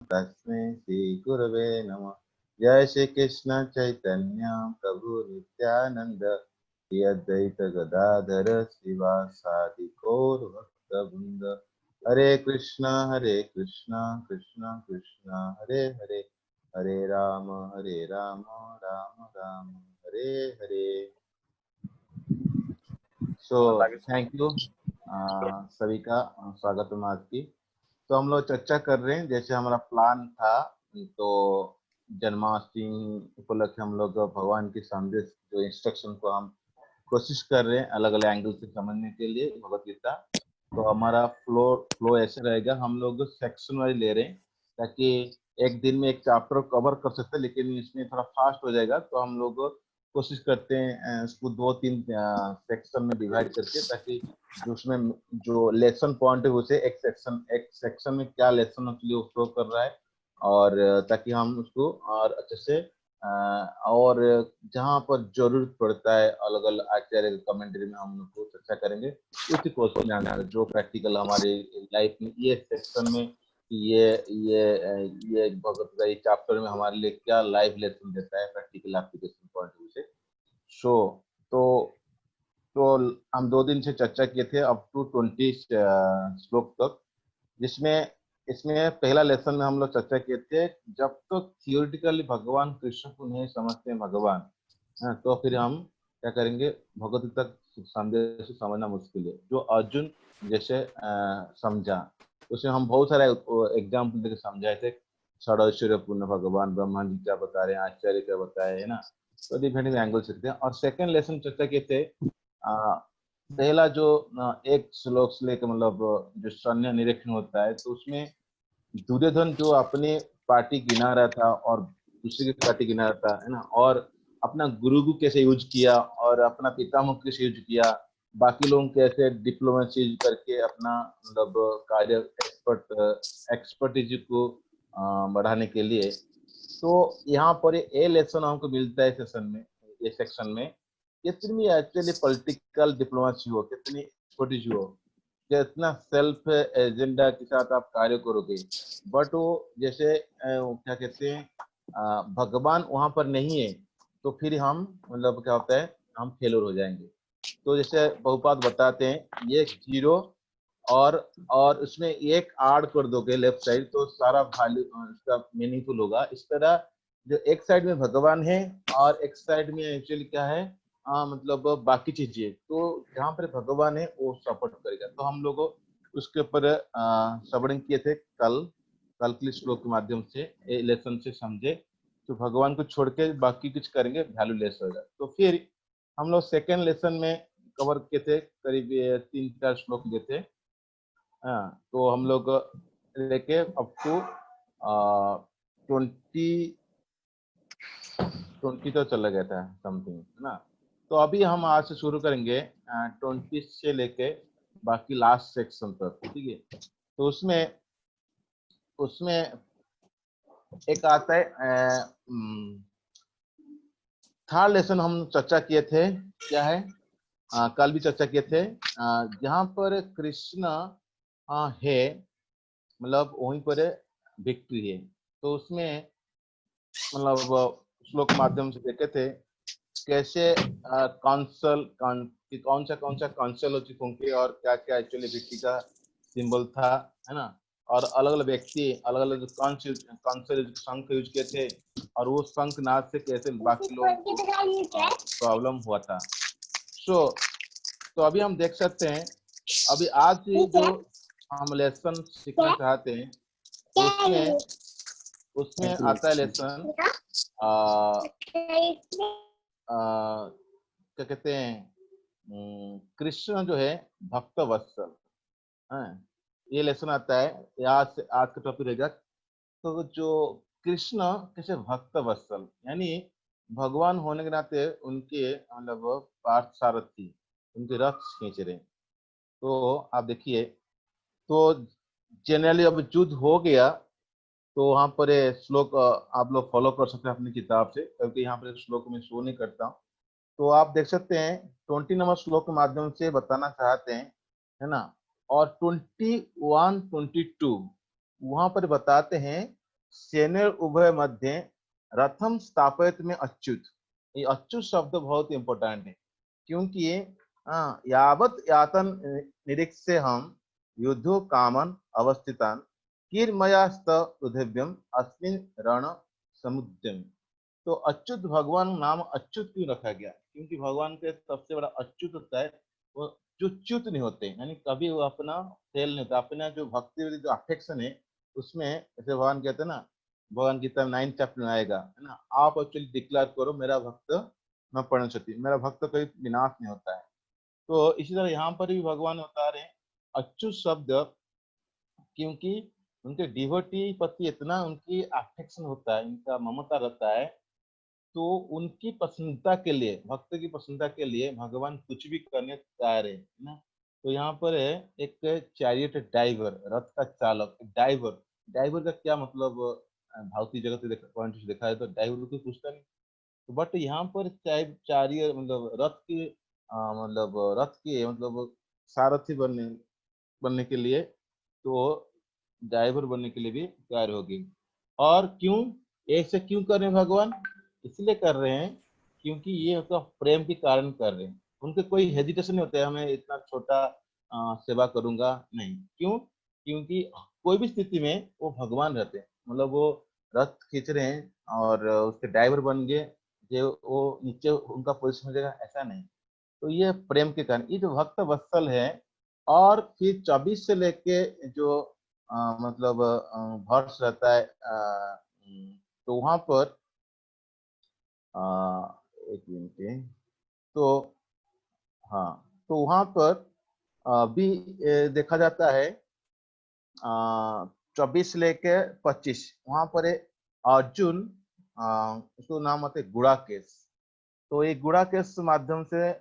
तस्मै श्री गुरवे नमः। जय श्री कृष्ण चैतन्य प्रभु नित्यानंद श्री अद्वैत गदाधर श्रीवासादि गौर भक्तवृंद। हरे कृष्णा कृष्ण कृष्ण हरे हरे, हरे Ram Ram Ram Hare Hare. So thank you सभी का स्वागत है आज की। तो हम लोग चर्चा कर रहे हैं, जैसे हमारा प्लान था, तो जन्माष्टमी उपलक्ष्य हम लोग भगवान की संदेश जो इंस्ट्रक्शन को हम कोशिश कर रहे हैं अलग अलग एंगल से समझने के लिए भगवत गीता। तो हमारा फ्लो ऐसे रहेगा, हम लोग सेक्शन वाइज ले रहे हैं ताकि एक दिन में एक चैप्टर कवर कर सकते हैं, लेकिन इसमें थोड़ा फास्ट हो जाएगा। तो हम लोग कोशिश करते हैं इसको 2-3 सेक्शन में डिवाइड करके, ताकि जो उसमें जो लेसन पॉइंट है उसे एक सेक्शन में क्या लेसन उसके लिए फ्लो कर रहा है, और ताकि हम उसको और अच्छे से और जहाँ पर जरूरत पड़ता है अलग अलग आचार्य कमेंट्री में हम उनको चर्चा करेंगे उसी कोर्स में आना, जो प्रैक्टिकल हमारी लाइफ में ये सेक्शन में ये ये ये भगवत गीता चैप्टर में हमारे लिए क्या लाइफ लेसन देता है practical application point of view से। सो तो तो हम 2 दिन से चर्चा किए थे अप टू 20 श्लोक तक, जिसमें इसमें पहला लेसन में हम लोग चर्चा किए थे, जब तक तो थियोरिटिकली भगवान कृष्ण को नहीं समझते हैं भगवान, तो फिर हम क्या करेंगे, भगवत गीता संदेश समझना मुश्किल है। जो अर्जुन जैसे समझा, उसमें हम बहुत सारे एग्जाम्पल देकर समझाए थे, षडैश्वर्य पूर्ण भगवान, ब्रह्मा जी क्या बता रहे हैं, आचार्य क्या बताए, है ना। तो डिफरेंट एंगल सकते हैं। और सेकंड लेसन चर्चा किए थे, पहला जो एक श्लोक से लेकर मतलब जो सैन्य निरीक्षण होता है, तो उसमें दुर्योधन जो अपने पार्टी गिना रहा था और दूसरे की पार्टी गिना रहा था, है ना, और अपना गुरु को कैसे यूज किया और अपना पितामह कैसे यूज किया, बाकी लोगों कैसे डिप्लोमेसी यूज करके अपना मतलब कार्य एक्सपर्टीज को बढ़ाने के लिए। तो यहाँ पर ये लेसन हमको मिलता है सेशन में, ये सेक्शन में, कितनी एक्चुअली पॉलिटिकल डिप्लोमेसी हो, कितनी एक्सपर्टीज हो, कितना सेल्फ एजेंडा के साथ आप कार्य करोगे, बट वो जैसे क्या कहते हैं भगवान वहां पर नहीं है, तो फिर हम मतलब क्या होता है, हम फेलर हो जाएंगे। तो जैसे बहुपात बताते हैं, ये जीरो और उसमें एक ऐड कर दोगे लेफ्ट साइड, तो सारा वैल्यू उसका मीनिंगफुल होगा। इस तरह जो एक साइड में भगवान है और एक साइड में एक्चुअली क्या है, मतलब बाकी चीजें, तो जहाँ पर भगवान है वो सपोर्ट करेगा। तो हम लोग उसके ऊपर श्रवण किए थे कल के श्लोक के माध्यम से लेसन से समझे, तो भगवान को छोड़ के बाकी कुछ करेंगे वैल्यूलेस होगा। तो फिर हम लोग सेकेंड लेसन में कवर किए थे, करीब 3-4 श्लोक लिए थे। हाँ, तो हम लोग लेके अप टू 20 तो चला गया था समथिंग, है ना। तो अभी हम आज से शुरू करेंगे 20 से लेके बाकी लास्ट सेक्शन तक, ठीक है। तो उसमें उसमें एक आता है थर्ड लेसन हम चर्चा किए थे, क्या है, कल भी चर्चा किए थे, जहाँ पर कृष्ण है, मतलब वहीं पर विक्ट्री है। तो उसमें मतलब श्लोक माध्यम से देखे थे कैसे कौन सा काउंसिल हो चुके होंगे और क्या क्या एक्चुअली विक्ट्री का सिंबल था, है ना। और अलग अलग व्यक्ति अलग अलग काउंसिल शंख यूज किए थे, और वो शंख नाद से कैसे बाकी लोगों को प्रॉब्लम हुआ था। तो अभी हम देख सकते हैं, अभी आज जो हम लेसन सीखना चाहते हैं, उसमें आता है लेसन क्या कहते हैं, कृष्ण जो है भक्त वत्सल है, ये लेसन आता है। आज का टॉपिक रहेगा, तो जो कृष्ण कैसे भक्त वत्सल, यानी भगवान होने के नाते उनके मतलब पार्थ सारथी उनके रथ खींच रहे। तो आप देखिए, तो जनरली अब युद्ध हो गया, तो वहां पर श्लोक आप लोग फॉलो कर सकते हैं अपनी किताब से, क्योंकि यहाँ पर श्लोक में शो नहीं करता हूँ। तो आप देख सकते हैं 20 नंबर श्लोक के माध्यम से बताना चाहते हैं, है ना। और 21-22 वहां पर बताते हैं सेने उभय मध्य रथम स्थापित में अच्युत। ये अच्युत शब्द बहुत इंपॉर्टेंट है, क्योंकि यावत यातन निरीक्ष्य हम युद्धो कामन अवस्थितान कीर्मयास्त पृथिव्यम अस्मिन रण समुद्यम। तो अच्युत, भगवान नाम अच्युत क्यों रखा गया? क्योंकि भगवान के सबसे बड़ा अच्युत होता है वो जो च्युत नहीं होते, यानी कभी वो अपना फेल नहीं होता, अपना जो भक्ति जो अफेक्शन है उसमें, जैसे भगवान कहते हैं ना, भगवान गीता में 9 चैप्टर में आएगा, है ना, आप एक्चुअली डिक्लेयर करो मेरा भक्त न प्रणश्यति, मेरा भक्त कभी विनाश नहीं होता है। तो इसी तरह यहाँ पर भी भगवान बता रहे हैं अच्युत शब्द, क्योंकि उनके डिवोटी प्रति इतना उनकी अफेक्शन होता है, इनका ममता रहता है, तो उनकी प्रसन्नता के लिए, भक्त की प्रसन्नता के लिए भगवान कुछ भी करने तैयार है ना। तो यहाँ पर है एक चैरियट ड्राइवर, रथ का चालक, ड्राइवर। ड्राइवर का क्या मतलब, भौतिक जगत से पॉइंट से देखा है तो ड्राइवर को पूछता नहीं, तो बट यहाँ पर चारिय मतलब रथ के मतलब रथ के मतलब सारथी बनने बनने के लिए, तो ड्राइवर बनने के लिए भी तैयार होगी। और क्यों ऐसे क्यों कर रहे हैं भगवान? इसलिए कर रहे हैं क्योंकि ये उसका प्रेम के कारण कर रहे हैं। उनके कोई हेजिटेशन नहीं होता है हमें इतना छोटा सेवा करूंगा, नहीं। क्यों? क्योंकि कोई भी स्थिति में वो भगवान रहते हैं, मतलब वो रथ खींच रहे हैं और उसके ड्राइवर बन गए, जो वो नीचे उनका पोजिशन हो जाएगा, ऐसा नहीं। तो ये प्रेम के कारण, ये जो भक्त वत्सल है। और फिर 24 से लेके जो मतलब वर्ष रहता है, तो वहां पर अ, एक मिनट, तो हाँ, तो वहां पर भी देखा जाता है 24 लेके 25, वहां पर अर्जुन, उसको नाम आते गुड़ाकेश। तो ये गुड़ाकेश माध्यम से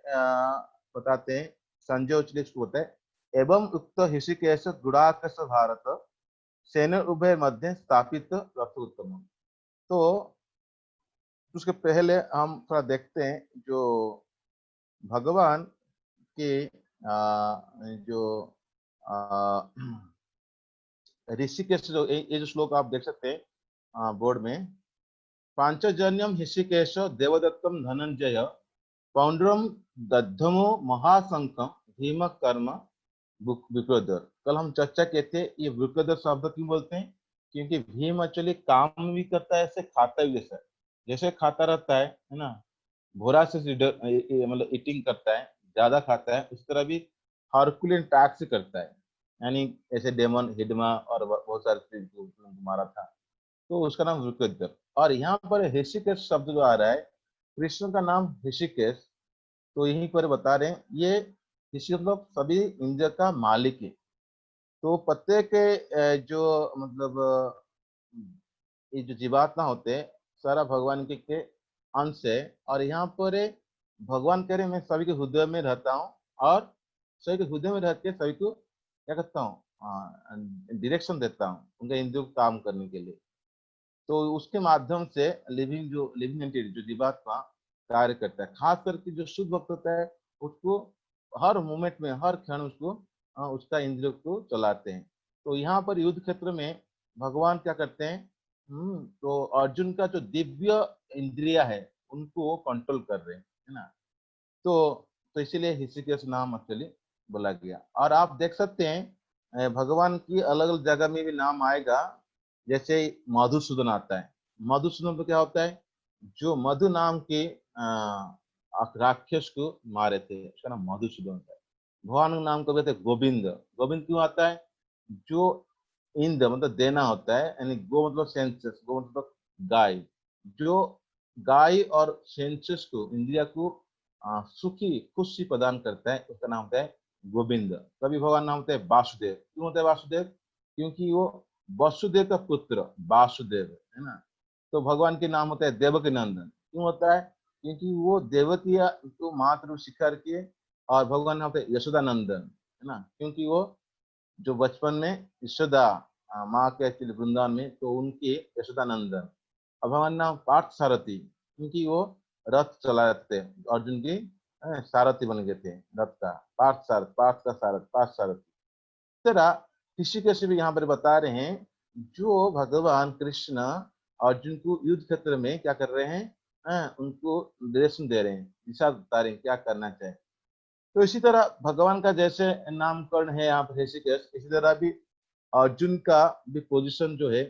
बताते हैं, संजय उचलित होता है, एवं उक्त ऋषिकेश गुड़ाकेश भारत सेन उभय मध्य स्थापित रथ उत्तम। तो उसके पहले हम थोड़ा देखते हैं जो भगवान के जो ऋषिकेश, जो ये जो श्लोक आप देख सकते हैं बोर्ड में, पांचजन्यम ऋषिकेश देवदत्तम धनंजय पौंड्रम दद्धमो महाशंखम भीम कर्म विप्रोदर। कल हम चर्चा किए थे ये विप्रोदर शब्द क्यों बोलते हैं, क्योंकि भीम एक्चुअली काम भी करता है, ऐसे खाता भी जैसे जैसे खाता रहता है ना, घोड़ा से मतलब ईटिंग करता है, ज्यादा खाता है, उस तरह भी हरकुलियन टैक्स करता है, यानी ऐसे डेमन हिडमा और बहुत सारे चीज को मारा था, तो उसका नाम विप्रोदर। और यहाँ पर ऋषिकेश शब्द जो आ रहा है, कृष्ण का नाम ऋषिकेश, तो यहीं पर बता रहे हैं ये ऋषि मतलब सभी इंद्रिय का मालिक है। तो प्रत्येक जो मतलब ये जो जीवात्मा होते हैं सारा भगवान के अंश है। और यहाँ पर भगवान कह रहे हैं मैं सभी के हृदय में रहता हूँ, और सभी के हृदय में रह के सभी को क्या करता हूँ, डायरेक्शन देता हूँ उनके इंद्रियों को काम करने के लिए। तो उसके माध्यम से लिविंग एंटिटी जो जीवात्मा कार्य करता है, खास करके जो शुद्ध भक्त होता है उसको हर मोमेंट में हर क्षण उसको उसका इंद्रियों को चलाते हैं। तो यहाँ पर युद्ध क्षेत्र में भगवान क्या करते हैं, तो अर्जुन का जो दिव्य इंद्रिया है उनको वो कंट्रोल कर रहे हैं, है ना। तो इसीलिए ऋषिकेश नाम एक्चुअली बोला गया। और आप देख सकते हैं भगवान की अलग अलग जगह में भी नाम आएगा, जैसे मधुसूदन आता है। मधुसूदन तो क्या होता है, जो मधु नाम के राक्षस को मारे थे, उसका नाम मधुसूदन होता है। भगवान का नाम कभी कहते गोविंद। गोविंद क्यों आता है, जो इंद्र मतलब देना होता है, यानी गो मतलब सेंसस, गो मतलब गाय, जो गाय और सेंसस को इंद्रिया को सुखी खुशी प्रदान करता है, उसका नाम होता है गोविंद। कभी भगवान नाम होता है वासुदेव। क्यों होता है वासुदेव, क्योंकि वो वसुदेव का पुत्र वासुदेव है ना। तो भगवान के नाम होता है देवकी नंदन। क्यों होता है, क्योंकि वो देवकी को मातृ शिखा किए। और भगवान नाम होता है यशोदानंदन, है ना, क्योंकि वो जो बचपन में यशोदा माँ के एक्चुअली वृंदावन में, तो उनके यशोदानंदन। अब हमारा नाम पार्थ सारथी, क्योंकि वो रथ चला थे, अर्जुन की सारथी बन गए थे रथ का, पार्थ का सारथ, पार्थ सारथी। तरह ऋषिकेश भी यहाँ पर बता रहे हैं जो भगवान कृष्ण अर्जुन को युद्ध क्षेत्र में क्या कर रहे हैं, उनको निर्देशन दे रहे हैं, दिशा बता रहे हैं क्या करना चाहिए। तो इसी तरह भगवान का जैसे नामकरण है यहाँ पर ऋषिकेश, इसी तरह भी अर्जुन का भी पोजीशन जो है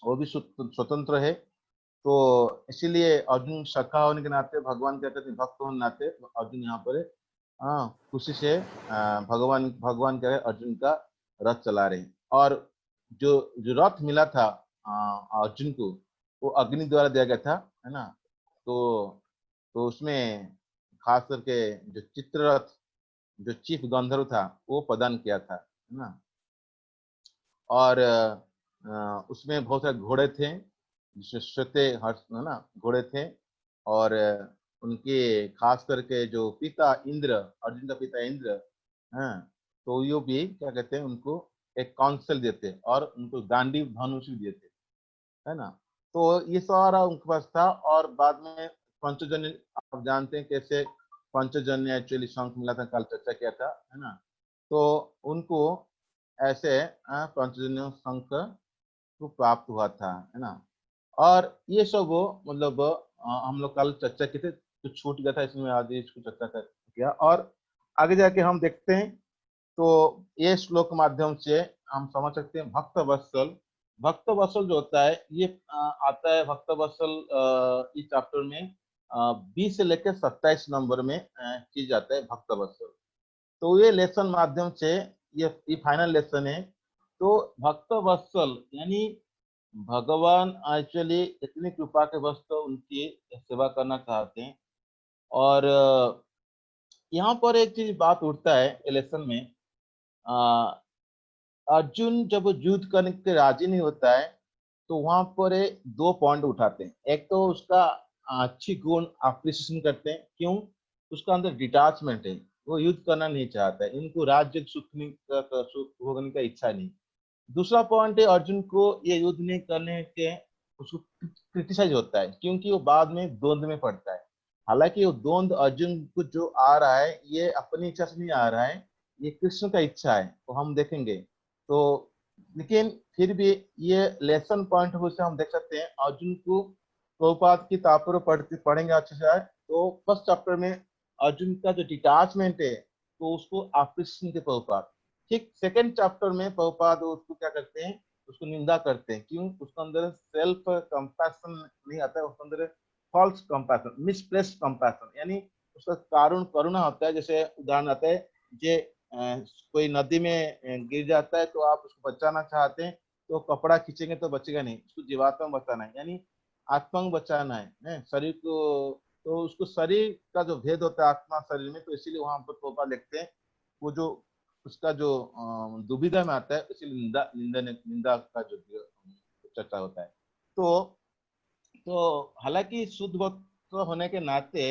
वो भी स्वतंत्र है। तो इसीलिए अर्जुन सखा होने के नाते, भगवान क्या कहते हैं भक्त होने के नाते, अर्जुन यहाँ पर खुशी से भगवान भगवान क्या है अर्जुन का रथ चला रहे हैं। और जो जो रथ मिला था अर्जुन को, वो अग्नि द्वारा दिया गया था, है ना। तो उसमें खास करके जो चित्ररथ, जो चीफ गंधर्व था, वो प्रदान किया था, है ना। और उसमें बहुत सारे घोड़े थे, जिसमें श्वेते हर्ष, है ना, घोड़े थे। और उनके खास करके जो पिता इंद्र, अर्जुन का पिता इंद्र, हाँ, तो यो भी क्या कहते हैं उनको एक काउंसिल देते और उनको गांडीव धनुष भी देते, है ना। तो ये सारा उनके पास था। और बाद में पंचजन्य, आप जानते हैं कैसे पंचजन्य एक्चुअली शंख मिला था, कल चर्चा किया था, है ना। तो उनको ऐसे पंचजन्य शंख को प्राप्त हुआ था, है ना। और ये सब मतलब हम लोग कल चर्चा की थे, तो छूट गया था, इसमें आज इसको चर्चा कर किया। और आगे जाके हम देखते हैं, तो ये श्लोक के माध्यम से हम समझ सकते हैं भक्त वत्सल। भक्त वत्सल जो होता है, ये आता है भक्त वत्सल इस चैप्टर में 20 से लेकर 27 नंबर में चीज जाता है भक्त वत्सल। तो ये लेसन माध्यम से, ये फाइनल लेसन है। तो भक्त वत्सल यानी भगवान एक्चुअली इतनी कृपा के वश तो उनकी सेवा करना चाहते हैं। और यहाँ पर एक चीज बात उठता है इलेक्शन में, अर्जुन जब युद्ध करने के राजी नहीं होता है, तो वहां पर दो पॉइंट उठाते हैं। एक तो उसका अच्छी गुण अप्रिसिएशन करते हैं, क्यों, उसका अंदर डिटैचमेंट है, वो युद्ध करना नहीं चाहता है, इनको राज्य सुख सुख भोगने का इच्छा नहीं। दूसरा पॉइंट है अर्जुन को ये युद्ध नहीं करने के, उसको क्रिटिसाइज होता है, क्योंकि वो बाद में द्वंद में पड़ता है। हालांकि वो द्वंद अर्जुन को जो आ रहा है, ये अपनी इच्छा से नहीं आ रहा है, ये कृष्ण का इच्छा है, तो हम देखेंगे। तो लेकिन फिर भी ये लेसन पॉइंट से हम देख सकते हैं अर्जुन को प्रभुपाद की तात्पर्य पढ़ेंगे अच्छे से आज। तो फर्स्ट चैप्टर में अर्जुन का जो डिटैचमेंट है, तो उसको अप्रिसिएशन के प्रभुपाद। ठीक सेकंड चैप्टर में प्रभुपाद उसको क्या करते हैं, उसको निंदा करते हैं, क्यों, उसके अंदर सेल्फ कंपैशन नहीं आता है, उसके अंदर फॉल्स कंपैशन, मिसप्लेस्ड कंपैशन, यानी उसका कारण करुणा होता है। जैसे उदाहरण आता है, जे कोई नदी में गिर जाता है, तो आप उसको बचाना चाहते हैं, तो कपड़ा खींचेंगे तो बचेगा नहीं, उसको जीवात्मा में बचाना है, यानी आत्मा को बचाना है, शरीर को। तो उसको शरीर का जो भेद होता है आत्मा शरीर में, तो इसीलिए वहां पर तोपा लिखते हैं, वो जो उसका जो दुविधा में आता है, इसीलिए निंदा निंदा निंदा का जो चर्चा होता है। तो हालांकि शुद्ध भक्त होने के नाते,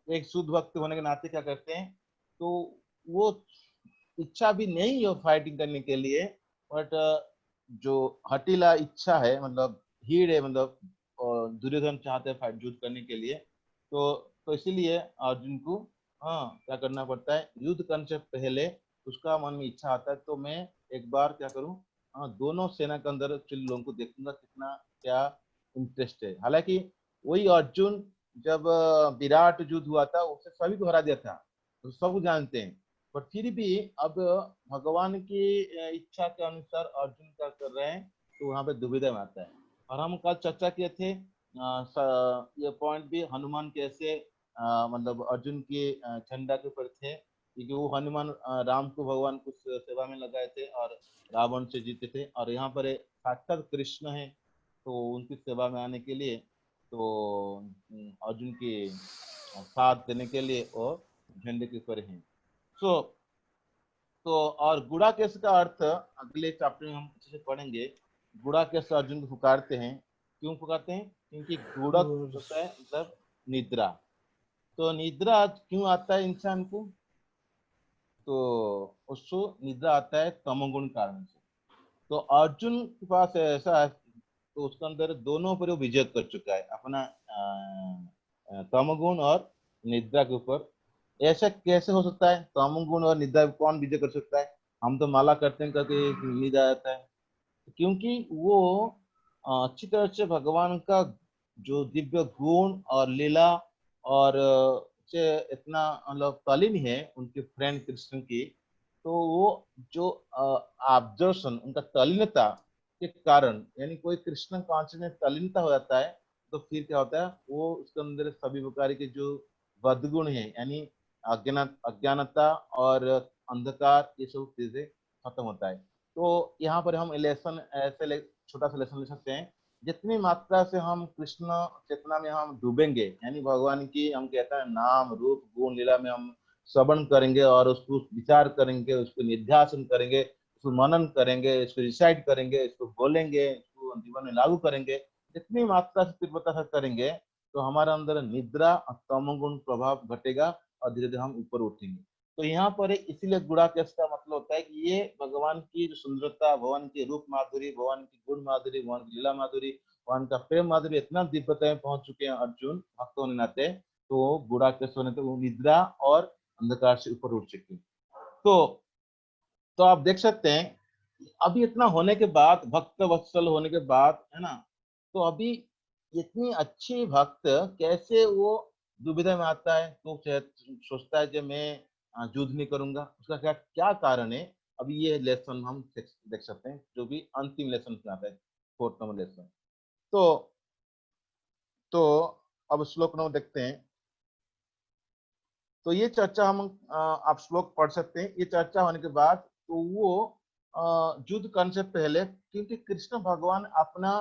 एक शुद्ध भक्त होने के नाते क्या करते हैं, तो वो इच्छा भी नहीं है फाइटिंग करने के लिए, बट जो हटीला इच्छा है, मतलब भीड़ है, मतलब दुर्योधन चाहते हैं फाइट युद्ध करने के लिए। तो इसीलिए अर्जुन को क्या करना पड़ता है, युद्ध करने से पहले उसका मन में इच्छा आता है, तो मैं एक बार क्या करूं, दोनों सेना के अंदर चिल लोगों को देखूंगा कितना क्या इंटरेस्ट है। हालांकि वही अर्जुन जब विराट युद्ध हुआ था, उससे सभी को हरा दिया था, तो सब जानते हैं। पर फिर भी अब भगवान की इच्छा के अनुसार अर्जुन क्या कर रहे हैं, तो वहां पे दुविधा में आता है। और हम कल चर्चा किए थे ये पॉइंट भी, हनुमान कैसे मतलब अर्जुन के झंडा के ऊपर थे, क्योंकि वो हनुमान राम को भगवान को सेवा में लगाए थे और रावण से जीते थे। और यहाँ पर साक्षात कृष्ण है, तो उनकी सेवा में आने के लिए, तो अर्जुन के साथ देने के लिए और झंडे के ऊपर हैं। सो तो और गुड़ाकेश का अर्थ अगले चैप्टर में हम अच्छे से पढ़ेंगे। गुड़ाकेश अर्जुन को पुकारते हैं, क्यों पुकारते हैं, क्योंकि गुड़क होता है मतलब निद्रा। तो निद्रा क्यों आता है इंसान को, तो उसको निद्रा आता है तमोगुण कारण से। तो अर्जुन के पास ऐसा है, तो उसके अंदर दोनों पर वो विजय कर चुका है, अपना तमोगुण और निद्रा के ऊपर। ऐसा कैसे हो सकता है, तमोगुण और निद्रा कौन विजय कर सकता है, हम तो माला करते हैं करके नींद आ जाता है, क्योंकि वो अच्छी तरह से भगवान का जो दिव्य गुण और लीला और से इतना मतलब तल्लीन है उनके फ्रेंड कृष्ण की, तो वो जो ऑब्जर्वेशन उनका तल्लीनता के कारण, यानी कोई कृष्ण कॉन्शियस में तल्लीनता हो जाता है, तो फिर क्या होता है, वो उसके अंदर सभी प्रकार के जो बदगुण है, यानी अज्ञानता और अंधकार, ये सब चीजें खत्म होता है। तो यहाँ पर हम लेसन ऐसे छोटा सा लेसन ले सकते हैं, जितनी मात्रा से हम कृष्ण चेतना में हम डूबेंगे, यानी भगवान की हम कहते हैं नाम रूप गुण लीला में हम श्रवण करेंगे और उसको विचार करेंगे, उसको निध्यासन करेंगे, उसको मनन करेंगे, इसको रिसाइट करेंगे, इसको बोलेंगे, इसको जीवन में लागू करेंगे, जितनी मात्रा से तीव्रता से करेंगे, तो हमारे अंदर निद्रा और तमोगुण प्रभाव घटेगा और धीरे धीरे हम ऊपर उठेंगे। तो यहाँ पर इसीलिए गुणाकेश का मतलब होता है कि ये भगवान की जो सुंदरता, भगवान की रूप माधुरी, भगवान की गुण माधुरी, भगवान की लीला माधुरी, भगवान का प्रेम माधुरी इतना दिव्यता में पहुंच चुके हैं अर्जुन भक्त होने नाते, तो गुणाकेश होने तो वो निद्रा और अंधकार से ऊपर उठ चुके। तो तो आप देख सकते हैं, अभी इतना होने के बाद, भक्त वत्सल होने के बाद, है ना, तो अभी इतनी अच्छी भक्त कैसे वो दुविधा में आता है, तो सोचता है कि मैं युद्ध नहीं करूंगा, उसका क्या क्या कारण है। अभी ये लेसन हम देख सकते हैं, जो भी अंतिम लेसन में आता है, 4th नंबर लेसन। तो तो अब श्लोक नंबर देखते हैं। तो ये चर्चा हम आप श्लोक पढ़ सकते हैं। ये चर्चा होने के बाद तो वो युद्ध करने से पहले, क्योंकि कृष्ण भगवान अपना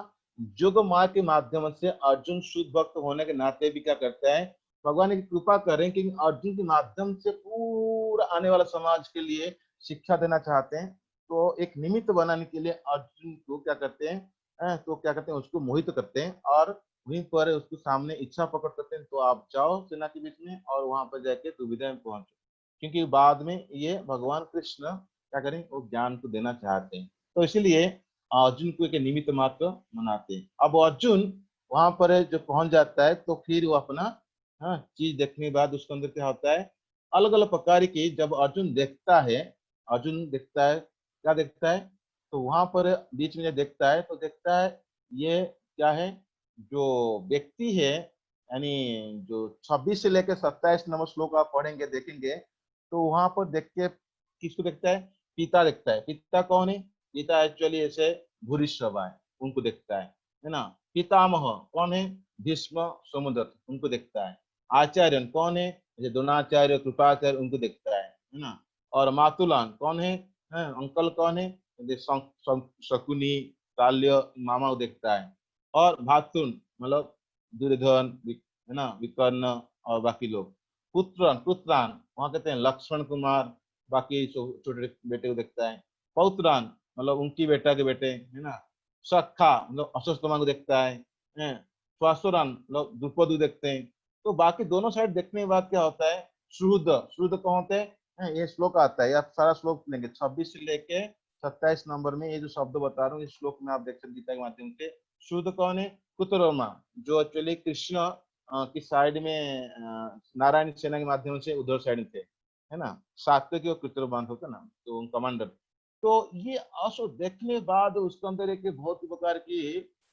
योग माया के माध्यम से अर्जुन शुद्ध भक्त होने के नाते भी क्या करते हैं, भगवान की कृपा करें कि अर्जुन के माध्यम से पूरा आने वाला समाज के लिए शिक्षा देना चाहते हैं। तो एक निमित्त बनाने के लिए अर्जुन को क्या करते हैं, तो क्या करते हैं, उसको मोहित करते हैं और वहीं पर उसको सामने इच्छा पकड़ करते हैं, तो आप जाओ सेना के बीच में और वहां पर जाके दुविधा में पहुंचो, क्योंकि बाद में ये भगवान कृष्ण क्या करें, वो ज्ञान को देना चाहते हैं। तो इसीलिए अर्जुन को एक निमित्त मात्र मनाते हैं। अब अर्जुन वहां पर जो पहुंच जाता है, तो फिर वो अपना चीज देखने के बाद उसके अंदर क्या होता है, अलग अलग प्रकार की, जब अर्जुन देखता है, अर्जुन देखता है, क्या देखता है, तो वहां पर बीच में जब देखता है तो देखता है ये क्या है, जो व्यक्ति है, यानी जो 26 से लेकर 27 नंबर श्लोक आप पढ़ेंगे देखेंगे, तो वहां पर देख के किसको देखता है, पिता देखता है। पिता कौन है, पिता एक्चुअली ऐसे भूरिश्रवा है, उनको देखता है ना। पितामह कौन है, भीष्म समुद्र, उनको देखता है। आचार्य कौन है, जैसे द्रोणाचार्य कृपाचार्य, उनको देखता है ना। और मातुलान कौन है, अंकल कौन है, शकुनी ताल्य मामा को देखता है। और भातुन मतलब दुर्योधन, है ना, विकर्ण और बाकी लोग। पुत्रान पुत्रान वहां कहते हैं लक्ष्मण कुमार, बाकी छोटे बेटे को देखता है। पौत्रान मतलब उनकी बेटा के बेटे, है ना। सखा मतलब अश्वत्थामा को देखता है। स्वासुरान मतलब द्रुपद को देखते हैं। तो बाकी दोनों साइड देखने के बाद क्या होता है, शुद्ध शुद्ध कौन होते हैं, ये श्लोक आता है, ये आप सारा श्लोक लेंगे 26 से लेके 27 नंबर में, ये जो शब्द बता रहा हूँ इस श्लोक में आप देख सकते गीता के माध्यम से। शुद्ध कौन है, कुतरोमा, जो एक्चुअली कृष्ण की साइड में नारायण सेना के माध्यम से उधर साइड थे, है ना। सात्विक और कृतरोमान होता ना, तो कमांडर। तो ये असो देखने बाद उसके अंदर एक बहुत ही प्रकार की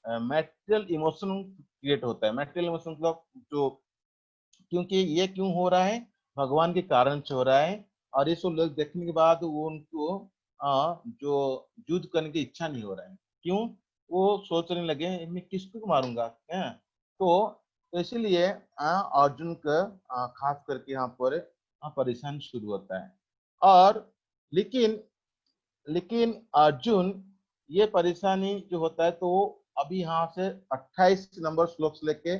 मेटेरियल इमोशन क्रिएट होता है। मेटेरियल इमोशन मतलब जो, क्योंकि ये क्यों हो रहा है, भगवान के कारण से हो रहा है। और ये सब लोग देखने के बाद वो उनको जो युद्ध करने की इच्छा नहीं हो रहा है, क्यों, वो सोचने लगे मैं किसको मारूंगा, है। तो इसीलिए अर्जुन का खास करके यहाँ पर परेशान शुरू होता है। और लेकिन लेकिन अर्जुन, ये परेशानी जो होता है, तो अभी यहाँ से 28 नंबर श्लोक से लेके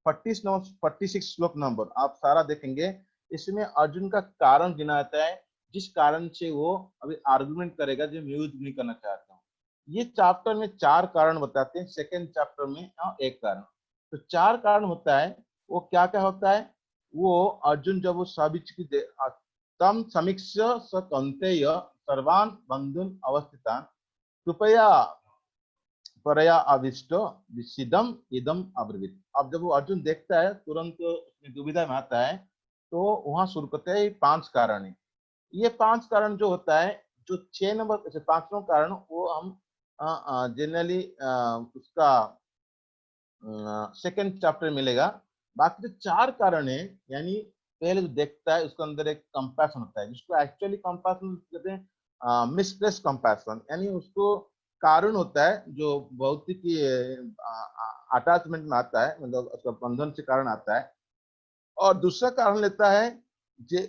46 श्लोक नंबर आप सारा देखेंगे, इसमें अर्जुन का कारण गिनाता है, जिस कारण से वो अभी आर्गुमेंट करेगा जो मैं युद्ध नहीं करना चाहता हूँ। ये चैप्टर में 4 कारण बताते हैं, सेकेंड चैप्टर में एक कारण। तो 4 कारण होता है, वो क्या क्या होता है, वो अर्जुन जब वो सभी चीज तम समीक्ष्य स कौन्तेय सर्वान बंधुन अवस्थितान कृपया परया अभिष्ट विशिदम इदम अब्रवीत। अब जब वो अर्जुन देखता है, तुरंत उसमें दुविधा में आता है, तो वहां शुरू करते हैं 5 कारण है। ये 5 कारण जो होता है, जो 6 नंबर से 5वां कारण वो हम जनरली उसका सेकंड चैप्टर मिलेगा। बाकी जो 4 कारण है, यानी पहले जो देखता है उसके अंदर एक कंपैशन होता है, जिसको एक्चुअली कंपैशन कहते हैं, मिसप्लेस कंपैशन, यानी उसको कारण होता है जो भौतिक अटैचमेंट में आता है, मतलब उसका बंधन से कारण आता है। और दूसरा कारण लेता है जे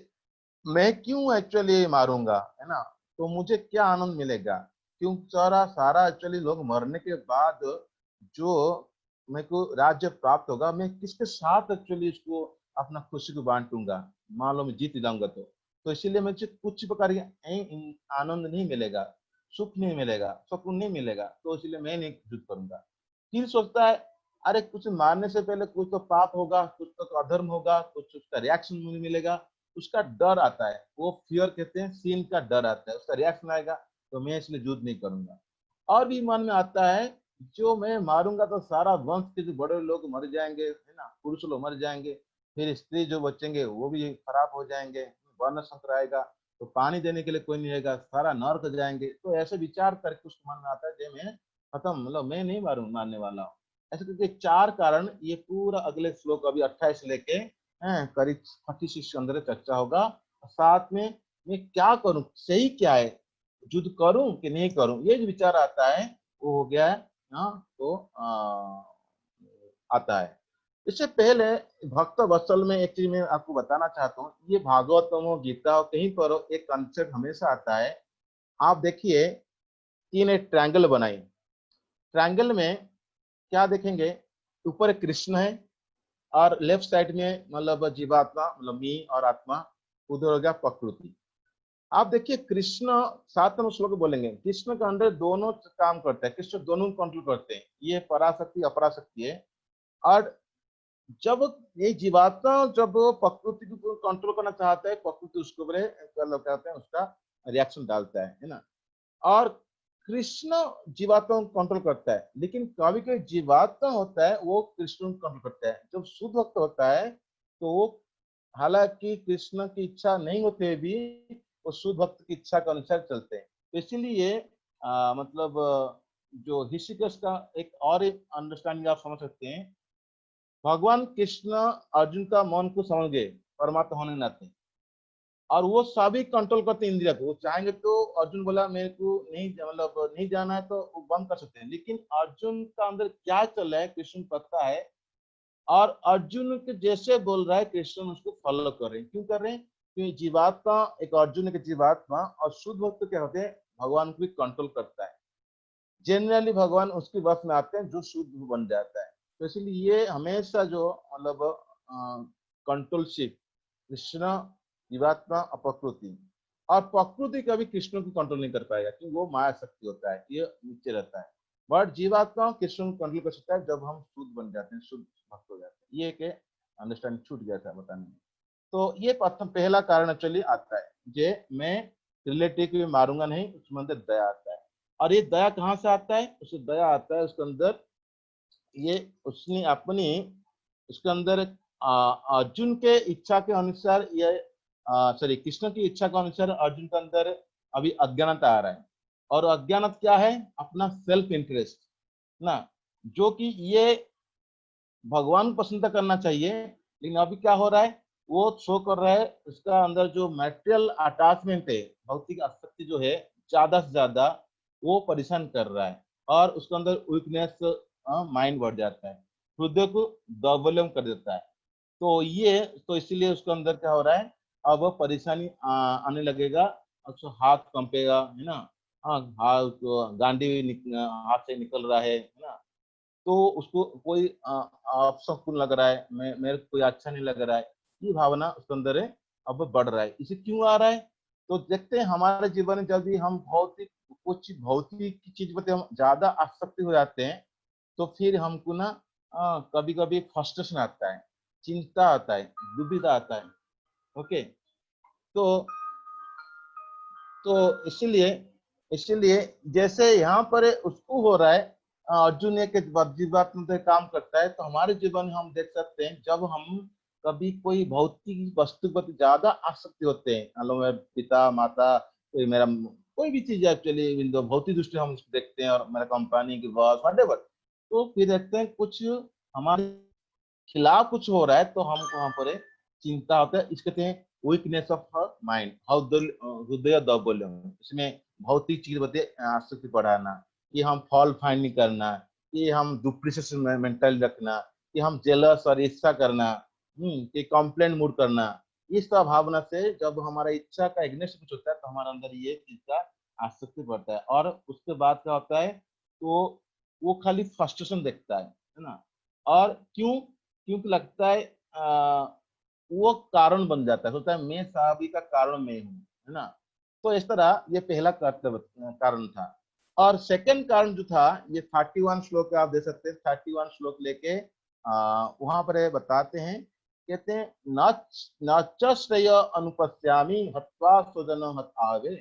मैं क्यों एक्चुअली मारूंगा, है ना, तो मुझे क्या आनंद मिलेगा, क्यों सारा सारा एक्चुअली लोग मरने के बाद जो मेरे को राज्य प्राप्त होगा, मैं किसके साथ एक्चुअली इसको अपना खुशी को बांटूंगा, मान लो मैं जीत जाऊंगा तो इसीलिए मुझे कुछ प्रकार के आनंद नहीं मिलेगा, सुख नहीं मिलेगा, सुकून नहीं मिलेगा, तो इसलिए मैं नहीं युद्ध करूंगा। फिर सोचता है अरे कुछ मारने से पहले कुछ तो पाप होगा, कुछ तो अधर्म होगा, कुछ उसका रिएक्शन मुझे मिलेगा, उसका डर आता है, वो फियर कहते हैं, सीन का डर आता है, उसका रिएक्शन आएगा, तो मैं इसलिए युद्ध नहीं करूंगा। और भी मन में आता है जो मैं मारूंगा तो सारा वंश के जो बड़े लोग मर जाएंगे, है ना, पुरुष लोग मर जाएंगे, फिर स्त्री जो बचेंगे वो भी खराब हो जाएंगे, वर्ण संकर आएगा, तो पानी देने के लिए कोई नहीं रहेगा, सारा नर्क जाएंगे, तो ऐसे विचार करके उसके मन में आता है जो मैं खत्म, मतलब मैं नहीं मारने वाला हूँ। ऐसे करके 4 कारण, ये पूरा अगले श्लोक अभी 28 से लेके करीब 36 के अंदर चर्चा होगा। साथ में मैं क्या करूं, सही क्या है, युद्ध करूं कि नहीं करूं, ये जो विचार आता है वो हो गया है। तो आता है। इससे पहले भक्त वत्सल में एक चीज मैं आपको बताना चाहता हूँ, ये भागवतम हो, गीता हो, कहीं पर हो, एक कंसेप्ट हमेशा आता है। आप देखिए, तीन एक ट्रायंगल बनाई, ट्रायंगल में क्या देखेंगे, ऊपर एक कृष्ण है और लेफ्ट साइड में मतलब जीवात्मा, मतलब मी और आत्मा, उधर हो गया प्रकृति। आप देखिए कृष्ण, 7वें श्लोक बोलेंगे, कृष्ण के अंदर दोनों काम करते हैं, कृष्ण दोनों कंट्रोल करते हैं, ये पराशक्ति अपराशक्ति है। और जब ये जीवात्मा जब प्रकृति को कंट्रोल करना चाहता है, प्रकृति उसके ऊपर कहते हैं उसका रिएक्शन डालता है ना। और कृष्ण जीवात्मा को कंट्रोल करता है, लेकिन कभी कभी जीवात्मा होता है वो कृष्ण को कंट्रोल करता है। जब शुद्ध भक्त होता है तो वो, हालांकि कृष्ण की इच्छा नहीं होते हुए भी, वो शुद्ध भक्त की इच्छा के अनुसार चलते हैं। तो इसीलिए मतलब जो ऋषिकेश का एक और अंडरस्टैंडिंग आप समझ सकते हैं, भगवान कृष्ण अर्जुन का मन को समझ गए परमात्मा होने नाते, और वो सभी कंट्रोल करते हैं इंद्रिया को। वो चाहेंगे तो अर्जुन बोला मेरे को नहीं, मतलब नहीं जाना है, तो वो बंद कर सकते हैं, लेकिन अर्जुन का अंदर क्या चल रहा है कृष्ण पता है, और अर्जुन के जैसे बोल रहा है कृष्ण उसको फॉलो कर रहे हैं। क्यों कर रहे हैं, क्योंकि जीवात्मा एक, अर्जुन एक जीवात्मा, और शुद्ध भक्त क्या होते हैं, भगवान को भी कंट्रोल करता है। जनरली भगवान उसके वश में आते हैं जो शुद्ध बन जाता है। तो इसलिए ये हमेशा जो मतलब कंट्रोलशिप, कृष्ण, जीवात्मा और प्रकृति, और प्रकृति कभी कृष्ण को कंट्रोल नहीं कर पाएगा क्योंकि वो माया शक्ति होता है, ये नीचे रहता है। बट जीवात्मा कृष्ण को कंट्रोल कर सकता है जब हम शुद्ध बन जाते हैं, शुद्ध भक्त हो जाते हैं। ये एक अंडरस्टैंड छूट गया था बताने में। तो ये प्रथम पहला कारण एक्चुअली आता है, जे मैं रिलेटिव को मारूंगा नहीं, उसमें अंदर दया आता है। और ये दया कहाँ से आता है, उसे दया आता है उसके अंदर, ये उसने अपनी, उसके अंदर अर्जुन के इच्छा के अनुसार, ये सॉरी कृष्ण की इच्छा के अनुसार अर्जुन के अंदर अभी अज्ञानता आ रहा है। और अज्ञानत क्या है, अपना सेल्फ इंटरेस्ट ना, जो कि ये भगवान को पसंद करना चाहिए, लेकिन अभी क्या हो रहा है, वो शो कर रहा है उसका अंदर जो मेटेरियल अटैचमेंट है, भौतिक आसक्ति जो है ज्यादा से ज्यादा, वो परेशान कर रहा है। और उसके अंदर वीकनेस, माइंड बढ़ जाता है, हृदय को दौर्बल्यम कर देता है। तो ये, तो इसीलिए उसके अंदर क्या हो रहा है, अब वो परेशानी आने लगेगा, उसको हाथ कंपेगा, है ना, हाँ हाथ गांडी हाथ से निकल रहा है ना, तो उसको कोई अपशकुन लग रहा है, मैं मेरे को कोई अच्छा नहीं लग रहा है, ये भावना उसके अंदर है, अब बढ़ रहा है। इसे क्यों आ रहा है, तो देखते हैं हमारे जीवन में जब भी हम भौतिक, कुछ भौतिक चीज पर हम ज्यादा आसक्ति हो जाते हैं, तो फिर हमको ना कभी कभी फ्रस्ट्रेशन आता है, चिंता आता है, दुविधा आता है। ओके, तो इसीलिए, जैसे यहाँ पर उसको हो रहा है, अर्जुन एक जीवात्मा से काम करता है, तो हमारे जीवन में हम देख सकते हैं जब हम कभी कोई भौतिक वस्तु पर ज्यादा आसक्ति होते हैं, मान लो मेरे पिता माता, कोई मेरा कोई भी चीज एक्चुअली विंडो भौतिक दृष्टि हम उसको देखते हैं, और मेरा कंपनी की बॉस व्हाटएवर, तो फिर देखते हैं कुछ हमारे खिलाफ कुछ हो रहा है, तो हमको वहां पर एक चिंता होता है। इसके कहते हैं वीकनेस ऑफ माइंड, हाउ हृदय दौर्बल्य। इसमें भौतिक चीज बते आसक्ति बढ़ाना, कि हम फॉल फाइंड नहीं करना, कि हम डिप्रेशन मेंटल रखना, कि हम जेलस और ईर्ष्या करना, कि कंप्लेंट मूड करना। इस सब भावना से जब हमारा इच्छा का एग्नेस्ट कुछ होता है, तो हमारे अंदर ये चीज का आसक्ति बढ़ता है, और उसके बाद क्या होता है, तो वो खाली फ्रस्ट्रेशन देखता है ना। और क्योंकि लगता है वो कारण बन जाता है, सोचता है मैं साहबी का कारण मैं हूँ, है ना। तो इस तरह ये पहला कर्तव्य कारण था। और सेकंड कारण जो था, ये 31 श्लोक आप दे सकते हैं, 31 श्लोक लेके वहां पर ये बताते हैं, कहते हैं न न च श्रेय अनुपस्यामि हत्वा स्वजन हत आवे,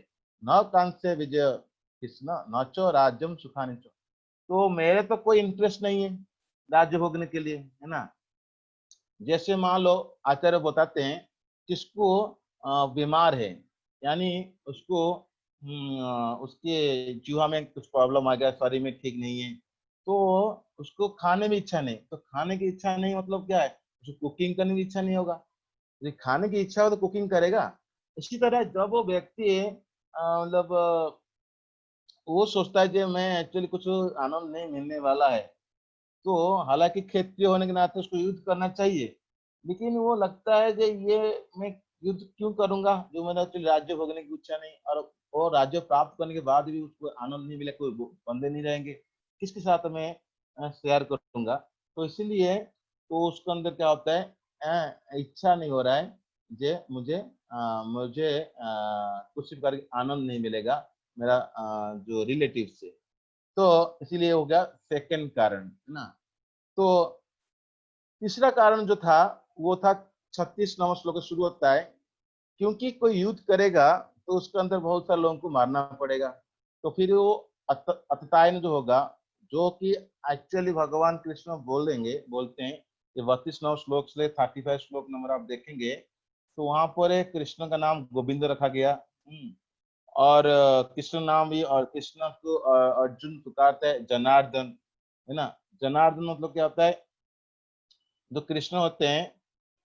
न कांस्य विजय कृष्ण न च राज्यम सुखानि च। तो मेरे तो कोई इंटरेस्ट नहीं है राज्य भोगने के लिए, है ना। जैसे मान लो आचार्य बताते हैं, किसको बीमार है, यानी उसको उसके जीवा में कुछ प्रॉब्लम आ गया, शरीर में ठीक नहीं है, तो उसको खाने में इच्छा नहीं, तो खाने की इच्छा नहीं मतलब क्या है, उसको कुकिंग करने की इच्छा नहीं होगा। यदि खाने की इच्छा हो तो कुकिंग करेगा। इसी तरह जब वो व्यक्ति मतलब वो सोचता है कि मैं एक्चुअली कुछ आनंद नहीं मिलने वाला है, तो हालांकि क्षेत्रीय होने के नाते उसको युद्ध करना चाहिए, लेकिन वो लगता है कि ये मैं युद्ध क्यों करूंगा, जो मेरा तो राज्य भोगने की इच्छा नहीं, और राज्य प्राप्त करने के बाद भी उसको आनंद नहीं मिले, कोई बंदे नहीं रहेंगे, किसके साथ मैं शेयर करूंगा। तो इसीलिए तो उसके अंदर क्या होता है, इच्छा नहीं हो रहा है, जे मुझे कुछ प्रकार की आनंद नहीं मिलेगा मेरा जो रिलेटिव से। तो इसीलिए हो गया सेकंड कारण, है ना। तो तीसरा कारण जो था, वो था 36 नंबर श्लोक से शुरू होता है, क्योंकि कोई युद्ध करेगा तो उसके अंदर बहुत सारे लोगों को मारना पड़ेगा, तो फिर वो अततायन जो होगा, जो कि एक्चुअली भगवान कृष्ण बोलते हैं, ये 32 नंबर श्लोक से 35 श्लोक नंबर आप देखेंगे, तो वहां पर कृष्ण का नाम गोविंद रखा गया। और कृष्ण नाम भी, और कृष्ण को अर्जुन पुकारता है जनार्दन, है ना। जनार्दन मतलब क्या होता है, जो कृष्ण होते हैं,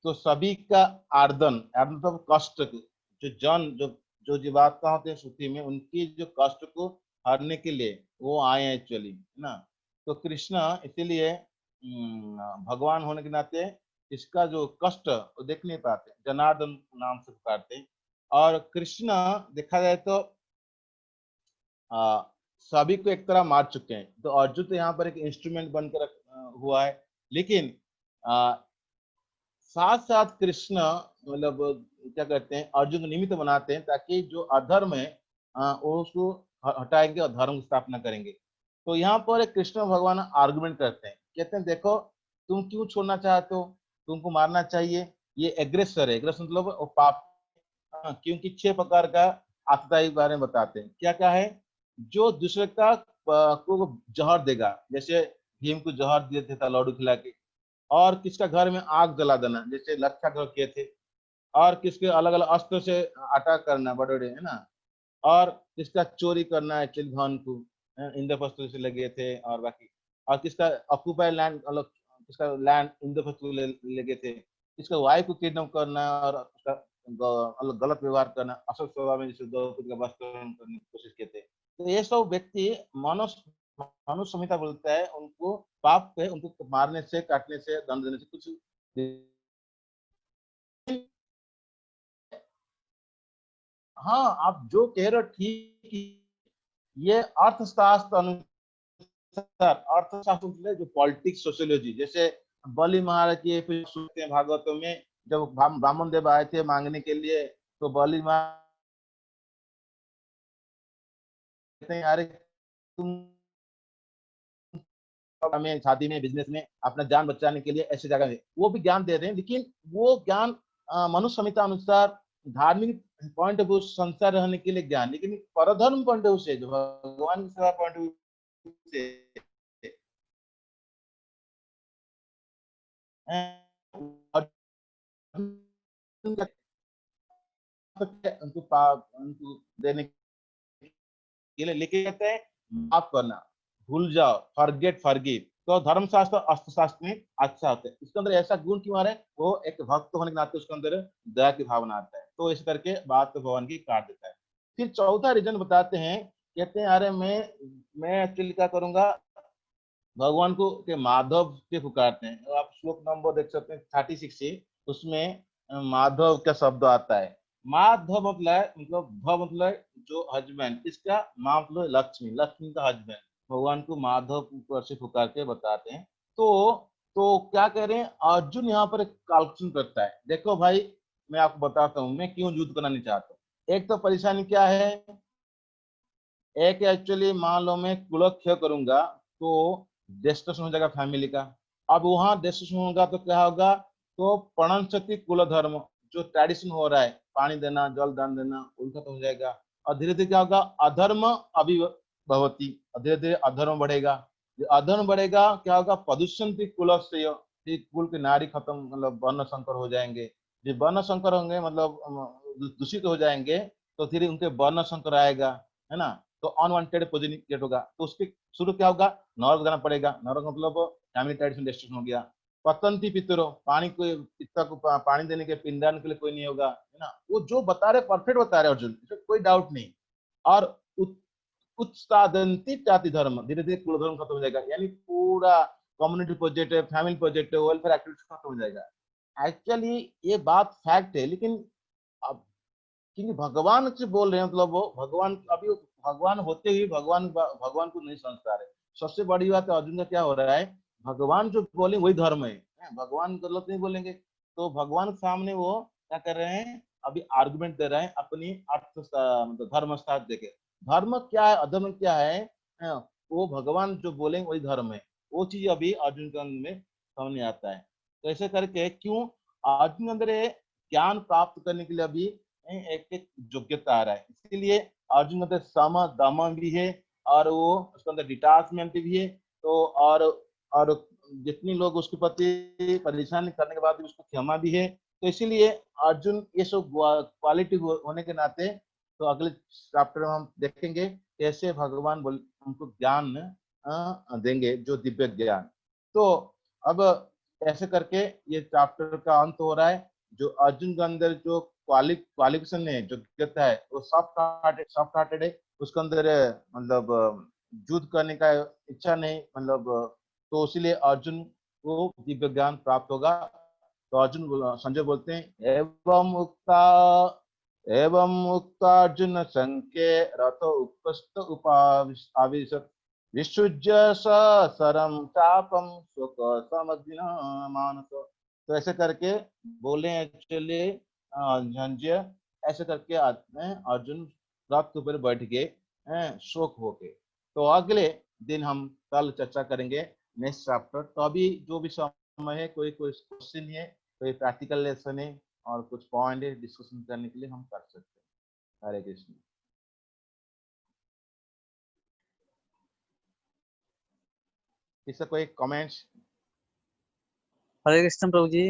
तो सभी का आर्दन, आर्दन मतलब कष्ट, जो जन जो जो जीवात्मा होते हैं श्रुति में, उनकी जो कष्ट को हरने के लिए वो आए हैं एक्चुअली, है ना। तो कृष्ण इसीलिए भगवान होने के नाते इसका जो कष्ट वो देख नहीं पाते, जनार्दन नाम से पुकारते हैं। और कृष्ण देखा जाए तो आ, सभी को एक तरह मार चुके हैं, तो अर्जुन तो यहाँ पर एक इंस्ट्रूमेंट बनकर हुआ है, लेकिन साथ साथ कृष्ण मतलब क्या करते हैं, अर्जुन को निमित्त बनाते हैं, ताकि जो अधर्म है वो उसको हटाएंगे और धर्म की स्थापना करेंगे। तो यहाँ पर कृष्ण भगवान आर्गुमेंट करते हैं, कहते हैं देखो तुम क्यों छोड़ना चाहते हो, तुमको मारना चाहिए, ये एग्रेसर है, एग्रेसर मतलब वो पाप। क्योंकि 6 प्रकार का आपदा के बारे में बताते हैं, क्या क्या है, जो दूसरे का को जहर देगा, जैसे भीम को जहर दिए थे था लड्डू खिला के, और किसका घर में आग जला देना, जैसे लक्षा घर किए थे, और किसके अलग अलग अस्त्र से अटैक करना बड़े बड़े, है ना। और किसका चोरी करना एक्चुअली धन को, इंद्रप्रस्थ से लगे थे, और बाकी, और किसका ऑक्यूपाई लैंड अलग, किसका लैंड इंद्रप्रस्थ लगे थे, किसका वाइफ को किडनैप करना, और उसका गलत व्यवहार करना, अशोक स्वभाव में जैसे द्रौपदी का वस्त्रण करने की कोशिश किए थे। तो ये सब व्यक्ति मनुष्य मनुष्य संहिता बोलता है, उनको पाप पे उनको मारने से, काटने से, दंड देने से कुछ। हाँ, आप जो कह रहे हो ठीक, ये अर्थशास्त्र अनुसार, अर्थशास्त्र मतलब जो पॉलिटिक्स सोशियोलॉजी, जैसे बलि महाराज की फिर सुनते हैं भागवतों में, जब ब्राह्मण देव आए थे मांगने के लिए, तो बलि महाराज कहते हैं अरे तुम हमें शादी में बिजनेस में अपना जान बचाने के लिए ऐसे जगह है, वो भी ज्ञान दे रहे हैं, लेकिन वो ज्ञान मनुष्य संहिता अनुसार धार्मिक पॉइंट ऑफ व्यू संसार रहने के लिए ज्ञान, लेकिन परधर्म पॉइंट ऑफ व्यू से, जो भगवान की सेवा पॉइंट ऑफ व्यू से उनको देने ये लेके कहते हैं माफ करना, भूल जाओ, फॉरगेट फॉरगिव। तो धर्मशास्त्र अर्थशास्त्र में अच्छा होता है। इसके अंदर ऐसा गुण क्यों आ रहा है, वो एक भक्त होने के नाते उसके अंदर दया की भावना आता है, तो इस करके बात को भगवान की काट देता है। फिर चौथा रीजन बताते हैं, कहते हैं अरे मैं एक्चुअली क्या करूंगा, भगवान को के माधव के पुकारते हैं। तो आप श्लोक नंबर देख सकते हैं 36 से, उसमें माधव का शब्द आता है। माधव मतलब जो हस्बैंड, इसका माँ मतलब लक्ष्मी, लक्ष्मी का हस्बैंड, भगवान को माधव से पुकार के बताते हैं। तो क्या कह रहे हैं, अर्जुन यहाँ पर कैलकुलेशन करता है। देखो भाई, मैं आपको बताता हूँ मैं क्यों युद्ध करना नहीं चाहता हूँ। एक तो परेशानी क्या है, एक एक्चुअली मान लो मैं कुलक्षय करूंगा तो डिस्कशन हो जाएगा फैमिली का। अब वहां डिस्कशन होगा तो क्या होगा, तो प्रणशक्ति कुल धर्म जो ट्रेडिशन हो रहा है, पानी देना, जल दान देना, उनका तो हो जाएगा। और धीरे धीरे क्या होगा, अधर्म अभिभवती, धीरे धीरे अधर्म बढ़ेगा। अधर्म बढ़ेगा क्या होगा, प्रदूषण कुल से, कुल की नारी खत्म, मतलब वर्ण संकर हो जाएंगे। जब वर्ण संकर होंगे मतलब दूषित हो जाएंगे, तो फिर उनके वर्ण संकर आएगा, है ना। तो अनवांटेड पोजीशन क्रिएट होगा, तो उसके शुरू क्या होगा, नरक जाना पड़ेगा। नरक मतलब फैमिली ट्रेडिशन डिस्ट्रक्शन हो गया। पतंती पितरो, पानी को पिता को पानी देने के पिंडदान के लिए कोई नहीं होगा, है ना। वो जो बता रहे परफेक्ट बता रहे अर्जुन, इसमें कोई डाउट नहीं। और उत्सादंती जाति धर्म, धीरे धीरे कुल धर्म खत्म हो जाएगा, यानी पूरा कम्युनिटी प्रोजेक्ट है, फैमिली प्रोजेक्ट है, वेलफेयर एक्टिविटीज खत्म हो जाएगा। एक्चुअली ये बात फैक्ट है, लेकिन अब क्योंकि भगवान से बोल रहे हैं, मतलब वो भगवान, अभी भगवान होते हुए भगवान को नहीं समझता रहे। सबसे बड़ी बात है अर्जुन का क्या हो रहा है, भगवान जो बोले वही धर्म है, भगवान गलत नहीं बोलेंगे। तो भगवान के सामने वो क्या कर रहे हैं, अभी आर्गुमेंट दे रहे हैं अपनी अर्थ मतलब धर्म स्थान देके। धर्म क्या है, अधर्म क्या है, वो भगवान जो बोलेंगे वही धर्म है। वो चीज अभी अर्जुन के अंदर में सामने आता है। तो ऐसे करके क्यों अर्जुन के अंदर ज्ञान प्राप्त करने के लिए अभी एक एक योग्यता आ रहा है। इसीलिए अर्जुन के अंदर सम दम भी है, और वो उसके अंदर डिटाचमेंट भी है। तो और जितनी लोग उसके प्रति परेशान करने के बाद भी उसको क्षमा भी है। तो इसीलिए अर्जुन ये सब क्वालिटी होने के नाते, तो अगले चैप्टर में हम देखेंगे कैसे भगवान हमको ज्ञान देंगे, जो दिव्य ज्ञान। तो अब ऐसे करके ये चैप्टर का अंत हो रहा है। जो अर्जुन के अंदर जो क्वालिफिकेशन है, जो योग्यता है, वो सॉफ्ट हार्टेड है। उसके अंदर मतलब युद्ध करने का इच्छा नहीं, मतलब तो इसीलिए अर्जुन को दिव्य ज्ञान प्राप्त होगा। तो अर्जुन संजय बोलते हैं, एवं मुक्ता अर्जुन संख्ये रथ उपस्थ उपाविशत विसृज्य सरम चापम शोक समग्न मानस। तो ऐसे करके बोले एक्चुअली झंझे, ऐसे करके आते हैं अर्जुन रथ के ऊपर बैठ गए शोक होके। तो अगले दिन हम कल चर्चा करेंगे नेक्स्ट चैप्टर। तो अभी जो भी समय है, कोई कोई क्वेश्चन है, कोई प्रैक्टिकल लेसन है, और कुछ पॉइंट है डिस्कशन करने के लिए हम कर सकते हैं। हरे कृष्ण। इसका कोई कमेंट्स? हरे कृष्ण प्रभु जी।